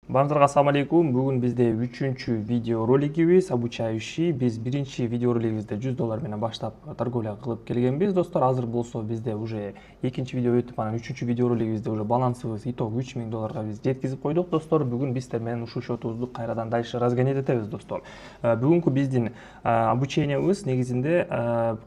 Барларга ассаламу алейкум. Бүгүн бизде 3-чү видео ролигибиз обучающий. Биз биринчи видео ролигибизде $100 менен баштап торговля кылып келгенбиз, достор. Азыр болсо бизде уже экинчи видео өтүп, анан 3-чү видео ролигибизде уже балансыбыз итог $3000 биз жеткизип койдук, достор. Бүгүн биз сиздер менен ушул счетубузду кайрадан дальше разгонять этебиз, достор. Бүгүнкү биздин обучениябыз негизинде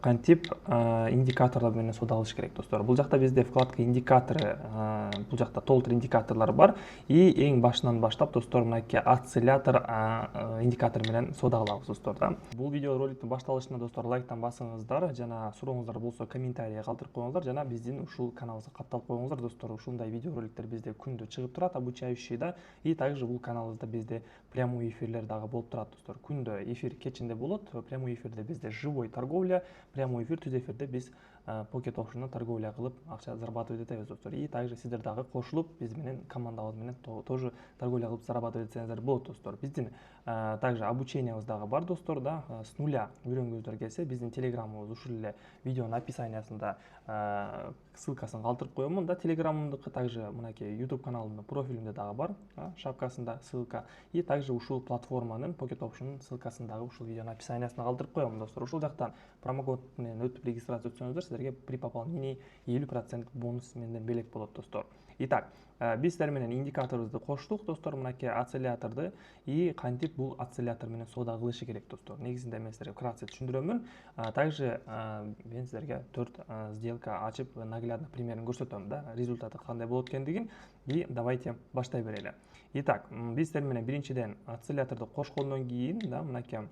кантип индикаторлор менен соода кылыш керек, достор. Бул жакта бизде вкладка индикаторы, бул жакта толтур индикаторлор бар. И эң башынан баштап, достор, мынакей осциллятор индикатор менен соода кылабыз, достор. Бул видео роликтин башталышына, достор, лайктан басыңыздар, жана сурооңуздар болсо комментарий калтырып коюңуздар, жана биздин ушул каналыбызга катталып коюңуздар, достор. Ушундай видео роликтер бизде күндө чыгып турат, обучающий да. И также бул каналыбызда бизде прямой эфирлер дагы болуп турат, достор. Күндө эфир кечинде болот, прямой эфирде бизде живой торговля, прямой эфир, түз эфирде биз Pocket Option'dan торговля кылып акча зарабатывать этебиз, достор. И также сиздер дагы кошулуп биз менен, командабыз менен тоже торговля кылып зарабатывать этсеңиздер болот, достор. Биздин также обучениябыз дагы бар, достор, да. С нуля үйрөнгүңүздөр келсе, биздин телеграмыбыз ушул эле видеонун описаниясында ссылкасын калтырып коемун, да, телеграмымдыкы. Также мынакей YouTube каналымдын профилинде дагы бар, шапкасында ссылка. И также ушул платформанын Pocket Option'ун ссылкасын дагы ушул видеонун описаниясына калтырып коемун, достор. Ушул жактан промокод менен өтүп регистрация өтсөңүздөр, сиздерге при пополнении 50% бонус менден белек болот, достор. Итак, биз сиздер менен индикаторубузду коштук, достор, мынакей осцилляторду. И кантип бул осциллятор менен соода кылышы керек, достор. Негизинде мен сиздерге вкратце түшүндүрөмүн. Также мен сиздерге 4 сделка ачып наглядно примерин көрсөтөм, да, результаты кандай болот экендигин. И давайте баштай берели. Итак, биз сиздер менен биринчиден осцилляторду кошкондон кийин, да, мынакей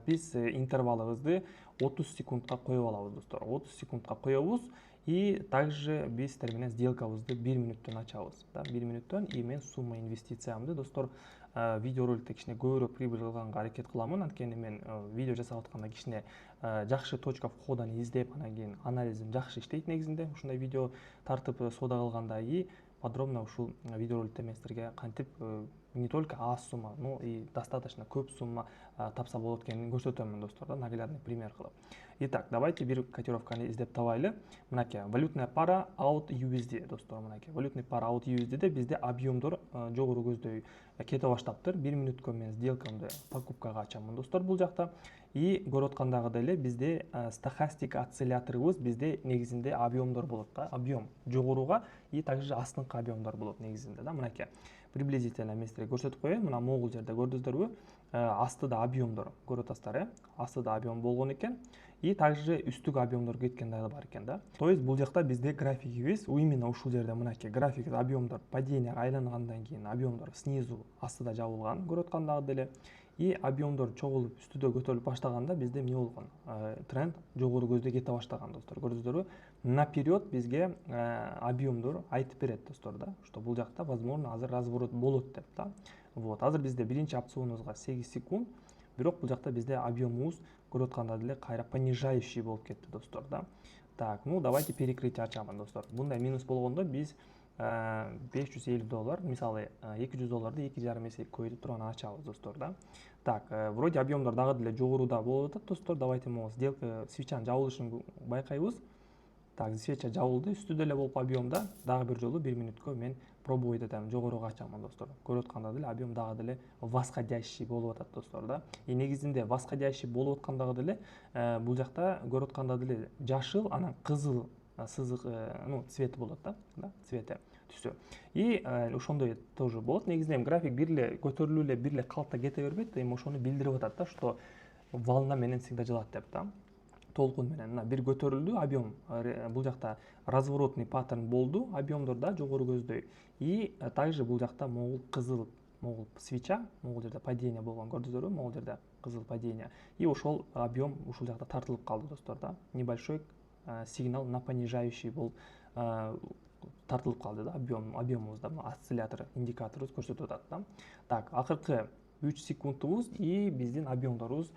биз интервалыбызды 30 секундка коюп алабыз, достор. 30 секундка коебуз. И также биз сиздер менен сделкабызды 1 мүнөттөн ачабыз, да, 1 мүнөттөн. И мен сумма инвестициямды, достор, видеороликте кичине көбүрөөк прибыль кылганга аракет кыламын. Анткени мен видео жасап атканда кичине жакшы точка входаны издеп, анан кийин анализим жакшы иштейт негизинде ушундай видео тартып соода кылганда. И подробно ушул видеороликте мен сиздерге кантип не только аз сумма, но и достаточно көп сумма тапса болот экенин көрсөтөмүн, достор, да, наглядный пример кылып. Итак, давайте бир котировканы издеп табайлы. Мынакей валютная пара out USD, достор. Мынакей валютный пара out USD'де бизде объемдор жогору көздөй кете баштаптыр. 1 мүнөткө мен сделкамды покупкага ачамын, достор, бул жакта. И көрүп аткандагыдай эле бизде стохастик осцилляторубуз бизде негизинде объемдор болот, да. Объем жогоруга и также астыңкы объемдор болот негизинде, да. Мынакей приблизительно мен сиздерге көрсөтүп коеюн. Мына могул жерде көрдүңүздөрбү? Астыда объемдор көрүп атасыздар, астыда объем болгон экен. И также үстүгө объемдор кеткен дагы бар экен, да. То есть бул жакта бизде графигибиз именно ушул жерде мынакей график объемдор паденияга айлангандан кийин объемдор снизу астыда жабылган көрүп аткандагыдай эле. И объемдор чогулуп үстүдө көтөрүлүп баштаганда бизде эмне болгон? Тренд жогору көздөй кете баштаган, достор. Көрдүңүздөрбү? Наперед бизге объемдор айтып берет, достор, да, что бул жакта возможно азыр разворот болот деп, да. Вот, азыр бизде биринчи опционубузга 8 секунд, бирок бул жакта бизде объемубуз көрүп аткандай эле кайра понижающий болуп кетти, достор, да. Так, ну давайте перекрытие ачамын, достор. Мындай минус болгондо биз $550, мисалы $200 2,5 эсе көбөйтүп туруп анан ачабыз, достор, да. Так, вроде объемдор дагы деле жогоруда болуп атат, достор. Давайте могу сделка свечанын жабылышын байкайбыз. Так, свеча жабылды, үстүдө эле болуп объем, да. Дагы бир жолу 1 мүнөткө мен пробовать этем, жогоруга ачамын, достор. Көрүп аткандай эле объем дагы деле восходящий болуп атат, достор, да. И негизинде восходящий болуп аткандагы деле бул жакта көрүп аткандай деле жашыл, анан кызыл сызык, ну, цвет болот, да, цвети, түсү. И ошондой тоже болот. Негизинен график бир эле көтөрүлүп эле бир эле калкта кете бербейт, эми ошону билдирип атат, да, что волна менен всегда жылат деп, да. Толкун менен мына бир көтөрүлдү объем, бул жакта разворотный паттерн болду, объемдор да жогору көздөй. И также бул жакта могул кызыл, могул свеча, могул жерде падение болгон, көрдүңүздөрбү? Могул жерде кызыл падение. И ошол объем ушул жакта тартылып калды, достор, да. Небольшой сигнал на понижающий болуп тартылып калды, да, объемубузда осциллятор индикаторубуз көрсөтүп атат, да. Так, акыркы 3 секундубуз и биздин объемдорубуз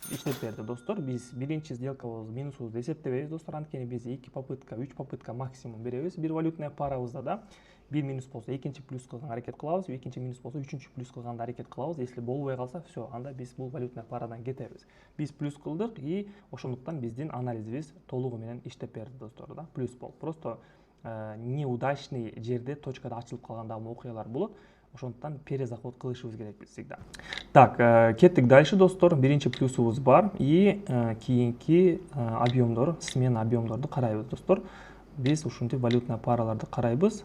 иштеп берди, достор. Биз биринчи сделкабызды минусубузду эсептебейбиз, достор. Анткени биз 2 попытка, 3 попытка максимум беребиз бир валютная парабызда, да. Бир минус болсо экинчи плюс кылганга аракет кылабыз, экинчи минус болсо үчүнчү плюс кылганга аракет кылабыз. Если болбой калса, все, анда биз бул валютная парадан кетебиз. Биз плюс кылдык и ошондуктан биздин анализибиз толугу менен иштеп берди, достор, да. Плюс болуп. Просто неудачный жерде точкада ачылып калган дагы окуялар болот. ошондуктан перезаход кылышыбыз керекпиз всегда. Так, кеттик дальше достор. Биринчи плюсубуз бар и кийинки объемдор, смена объемдорду карайбыз достор. Биз ушунтип валютный параларды карайбыз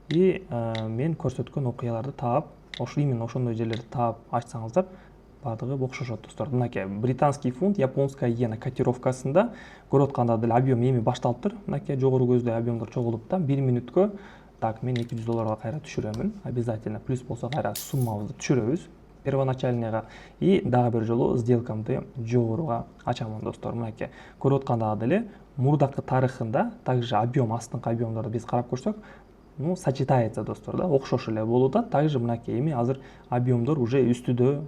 и мен көрсөткөн окуяларды таап, именно ошондой жерлерди таап ачсаңыздар баардыгы окшошот достор. Мынакей британский фунт, японская иена котировкасында көрүп атканда деле объем эми башталыптыр. Мынакей жогору көздөй объемдор чогулуп да 1 мүнөткө так мен $200 кайра түшүрөмүн. Обязательно плюс болсо кайра суммабызды түшүрөбүз первоначальныйга и дагы бир жолу сделкамды жогоруга ачамын достор. Мынакей көрүп атканда деле мурдакы тарыхында также объем астыңкы объемдорду биз карап көрсөк, ну сочетается достор да, окшош эле болуп да. Также мынакей эми азыр объемдор уже үстүдө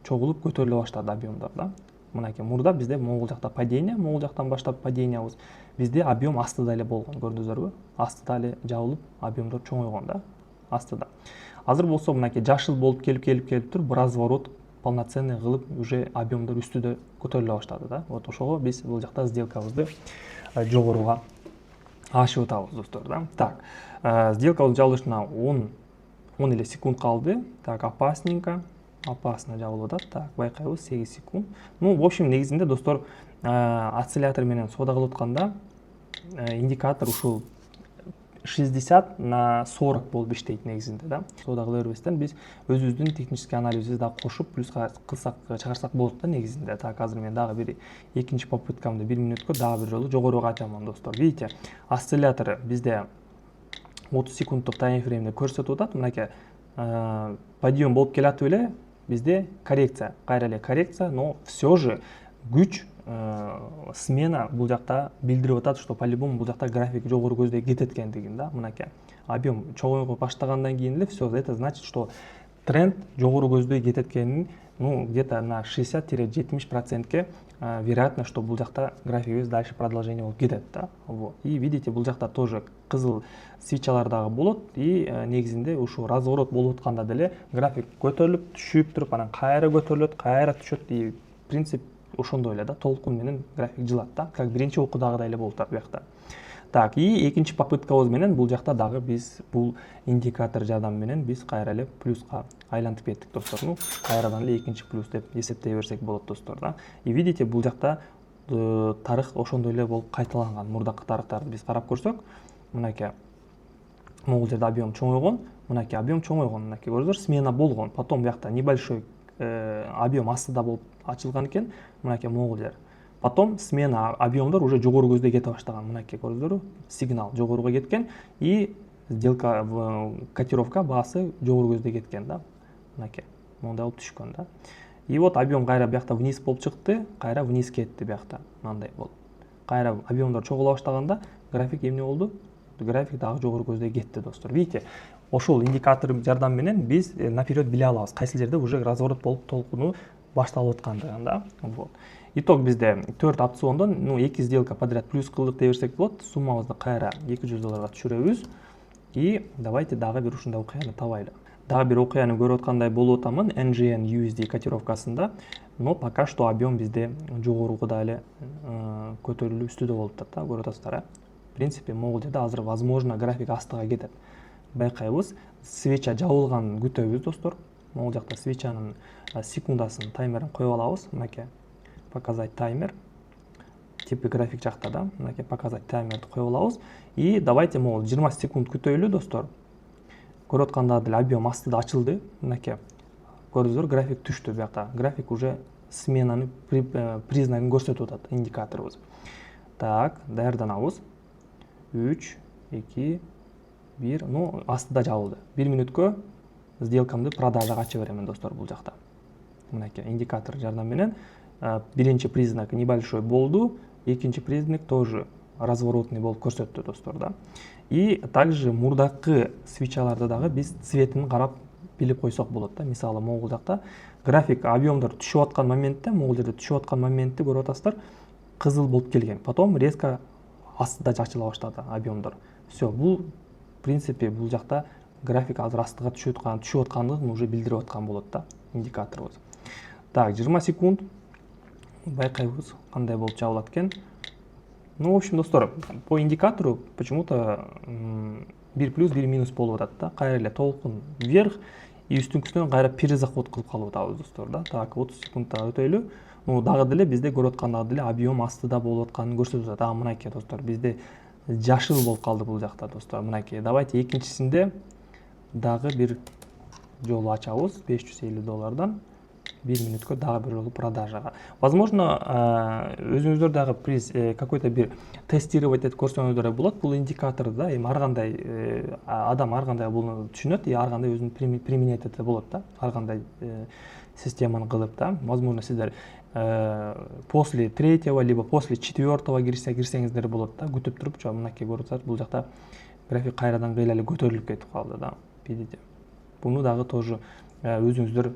чогулуп көтөрүлө баштады объемдор да. Мынакей мурда бизде могул жакта падение, могул жактан баштап падениябыз. Бизде объем астыда эле болгон, көрдүңүздөрбү? Астыда эле жабылып, объемдор чоңойгон да, астыда. Азыр болсо мынакей жашыл болуп келип тур, разворот полноценный кылып, уже объемдор үстүдө көтөрүлө баштады да. Вот ошого биз бул жакта сделкабызды жогоруга ашып атабыз достор да. Так, сделкабыздын жабылышына 10 эле секунд калды. Так, опасно жабылып атат. Так, байкайбыз 8 секунд. Ну, в общем, негизинде достор, осциллятор менен соода кылып атканда индикатор ушул 60/40 болуп иштейт негизинде да. Соода кыла бербестен биз өзүбүздүн технический анализибизди да кошуп плюска кылсак, чыгарсак болот да негизинде. Так, азыр мен дагы бир экинчи попыткамды 1 мүнөткө дагы бир жолу жогоруга ачамын достор. Видите, осциллятор бизде 30 секундтук таймфреймде көрсөтүп атат. Мынакей подъем болуп келатып эле бизде коррекция, кайра эле коррекция, но все же күч смена бул жакта билдирип атат, что по-любому бул жакта график жогору көздөй кетет экендигин да. Мынакей объем чоңойго баштагандан кийин эле все, это значит, что тренд жогору көздөй кетет экенин, ну где-то на 60-70% вероятно, что бул жакта графигибиз дальше продолжение болуп кетет да. Вот. И видите, бул жакта тоже кызыл свечалар дагы болот и негизинде ушу разворот болуп атканда деле график көтөрүлүп түшүп туруп, анан кайра көтөрүлөт, кайра түшөт и принцип ошондой эле да, толкун менен график жылат да, как биринчи окуудагыдай эле болуп атат буякта. Так, и экинчи попыткабыз менен бул жакта дагы биз бул индикатор жардамы менен биз кайра эле плюска айлантып кеттик достор. Ну, кайрадан эле экинчи плюс деп эсептей берсек болот достор да. И видите, бул жакта тарых ошондой эле болуп кайталанган. Мурдакы тарыхтарды биз карап көрсөк, мынакей могул жерде объем чоңойгон, мынакей объем чоңойгон, мынакей көрдүңүздөр, смена болгон. Потом буякта небольшой объем астыда болуп ачылган экен, мынакей могул жер. Потом смена объемдор уже жогору көздөй кете баштаган. Мынакей көрдүңүздөрбү? Сигнал жогоруга кеткен и сделка котировка баасы жогору көздөй кеткен да. Мынакей мондай болуп түшкөн да. И вот объем кайра буякта вниз болуп чыкты, кайра вниз кетти буякта. Мындай болуп. Кайра объемдор чогула баштаганда график эмне болду? График дагы жогору көздөй кетти достор. Видите, ошол индикатор жардамы менен биз наперед биле алабыз, кайсы жерде уже разворот болуп толкуну башталып аткандыгын да. Вот. Итог бизде 4 опциондон, ну 2 сделка подряд плюс кылдык дей берсек болот. Суммабызды кайра $200 түшүрөбүз. И давайте дагы бир ушундай окуяны табайлы. Дагы бир окуяны көрүп аткандай болуп атамын NGN USD котировкасында, но пока что объем бизде жогоругуда эле көтөрүлүп үстүдө болуп атат да, көрүп атасыздар. В принципе, могул жерде азыр возможно график астыга кетет. Байкайбыз, свеча жабылганын күтөбүз достор. Могул жакта свечанын секундасын, таймерин коюп алабыз. Мынакей показать таймер. Типи график жакта да. Мынакей показать таймерди коюп алабыз. И давайте могул 20 секунд күтөйлү достор. Көрүп атканда деле объем астыда ачылды. Мынакей көрдүңүздөр, график түштү буякта. График уже сменаны признагын көрсөтүп атат индикаторубуз. Так, даярданабыз. 3, 2, 1, ну астыда жабылды. 1 мүнөткө сделкамды продажага ачып беремин достор бул жакта. Мынакей индикатор жардамы менен биринчи признак небольшой болду, экинчи признак тоже разворотный болуп көрсөттү достор да. И также мурдакы свечаларды дагы биз цветин карап билип койсок болот да. Мисалы могул жакта график объемдор түшүп аткан моментте, могул жерде түшүп аткан моментти көрүп атасыздар, кызыл болуп келген. Потом резко астыда ачыла баштады объемдор. Все, бул в принципе бул жакта график азыр астыга түшүп аткандыгын уже билдирип аткан болот да, индикаторубуз. Так, 20 секунд. Байкайбыз кандай болуп жабылат экен. Ну, в общем, достор, по индикатору почему-то 1 плюс 1 минус болуп атат да. Кайра эле толкун вверх и үстүнкүсүнөн кайра перезаход кылып калып атабыз достор да. Так 30 секундта өтөйлү. Дагы деле бизде көрүп аткандагы деле объем астыда болуп атканын көрсөтүп атат. Мынакей достор, бизде жашыл болуп калды бул жакта достор. Мынакей. Давайте экинчисинде дагы бир жолу ачабыз $550. 1 минутка дагы бир жолу продажага. Возможно, өзүңүздөр дагы приз какой-то бир тестировать этип көрсөңүздөр болот. Бул индикатор да, эми ар кандай адам ар кандай буну түшүнөт, ар кандай өзүн применять этсе болот да. Ар кандай системаны кылып да. Возможно, сиздер после третьего либо после четвертого кирсеңиздер болот да. Күтүп туруп, мынакей көрүп атасыз, бул жакта график кайрадан кыйла эле көтөрүлүп кетип калды да. Видите? Буну дагы тоже өзүңүздөр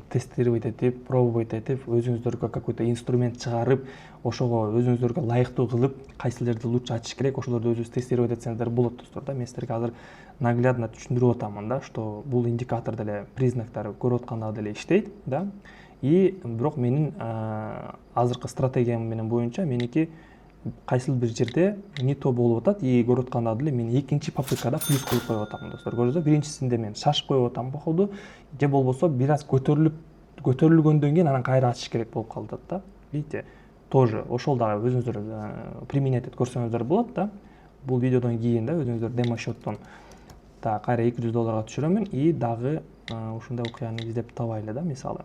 тестировать этип, пробовать этип, өзүңүздөргө какой-то инструмент чыгарып, ошого өзүңүздөргө ылайыктуу кылып, кайсы жерди лучше ачыш керек, ошолорду өзүңүз тестировать этсеңиздер болот достор да. Мен сиздерге азыр наглядно түшүндүрүп атамын да, что бул индикатор деле признактары көрүп атканда деле иштейт да. И бирок менин азыркы стратегиям менен боюнча меники кайсыл бир жерде не то болуп атат, и көрүп атканда деле мен экинчи попыткада плюс коюп коюп атам достор. Көрдүңүзбү? Биринчисинде мен шашып коюп атам по ходу, же болбосо бир аз көтөрүлгөндөн кийин анан кайра ачыш керек болуп калып атат да. Видите? Тоже ошол дагы өзүңүздөр применять этип көрсөңүздөр болот да. Бул видеодон кийин да өзүңүздөр демо счеттон кайра $200 түшүрөмүн, и дагы ушундай окуяны издеп табайлы да, мисалы.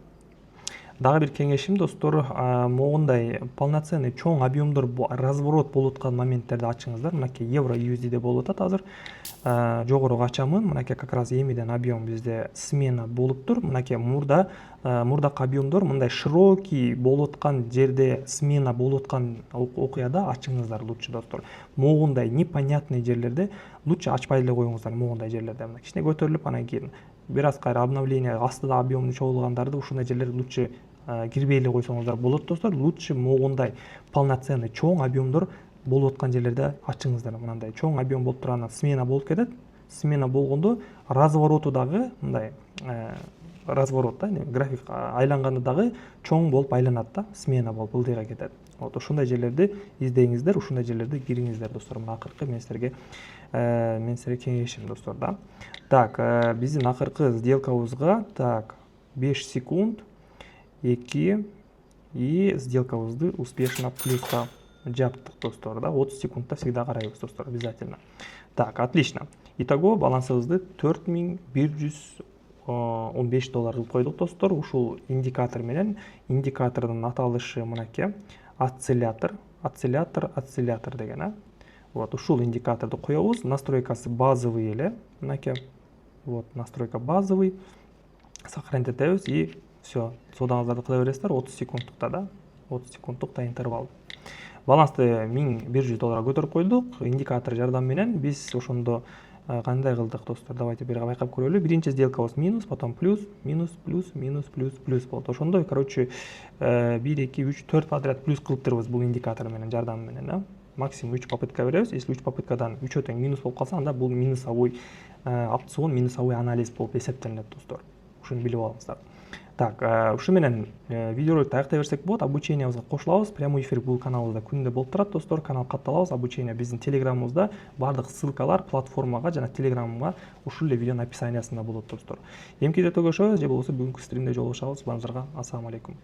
Дагы бир кеңешим достор, могундай полноценный чоң объемдор разворот болуп аткан моменттерди ачыңыздар. Мынакей евро USD болуп атат азыр. Жогорук ачамын. Мынакей как раз эмиден объем бизде смена болуп тур. Мынакей мурдакы объемдор мындай широкий болуп аткан жерде смена болуп аткан окуяда ачыңыздар лучше достор. Могундай непонятный жерлерде лучше ачпай эле коюңуздар. Могундай жерлерде мына кичине көтөрүлүп, анан кийин бир аз кайра обновление астыда объемы чогулгандарды ушундай жерлерге лучше кирбей эле койсоңуздар болот достор. Лучше могундай полноценный чоң объемдор болуп аткан жерлерде ачыңыздар. Мындай чоң объем болуп тургандан смена болуп кетет. Смена болгондо развороту дагы мындай разворот да, график айланганда дагы чоң болуп айланат да, смена болуп ылдыйга кетет. Вот ушундай жерлерди издеңиздер, ушундай жерлерде кириңиздер достор. Мына акыркы мен силерге кеңешим достор да. Так, биздин акыркы сделкабызга 5 секунд 2 и сделкабызды успешно плюска жаптык достор да. 30 секундта всегда карайбыз достор, обязательно. Так, отлично. Итого балансыбызды $4115 кылып койдук достор. Ушул индикатор менен, индикатордун аталышы мынакей осциллятор деген. Вот ушул индикаторду коебуз. Настройкасы базовый эле. Мынакей. Вот настройка базовый. Сохранить этебиз и все. Содаңыздарды кыла бересиздер 30 секундтукта да. 30 секундтукта интервал. Балансты $1100 көтөрүп койдук. Индикатор жардамы менен биз ошондо кандай кылдык достор? Давайте бир байкап көрөлү. Биринчи сделкабыз минус, потом плюс, минус, плюс, минус, плюс, плюс болду. Ошондой, короче, 1, 2, 3, 4 подряд плюс кылып турбуз бул индикатор менен, жардамы менен, да. Максимум 3 попытка беребиз. Если 3 попыткадан 3 тең минус болуп калса, анда бул минусовой опцион, минусовой анализ болуп эсептелинет достор. Ушуну билип алыңыздар. Так, ушу менен видеороликти аяктай берсек болот. Обучениябызга кошулабыз. Прямой эфир бул каналыбызда күндө болуп турат достор. Канал катталабыз. Обучение биздин телеграмыбызда. Бардык ссылкалар платформага жана телеграмга ушул эле видеонун описаниясында болот достор. Эмки видеодо көрүшөбүз же болбосо бүгүнкү стримде жолугушабыз. Баарыңыздарга ассаламу алейкум.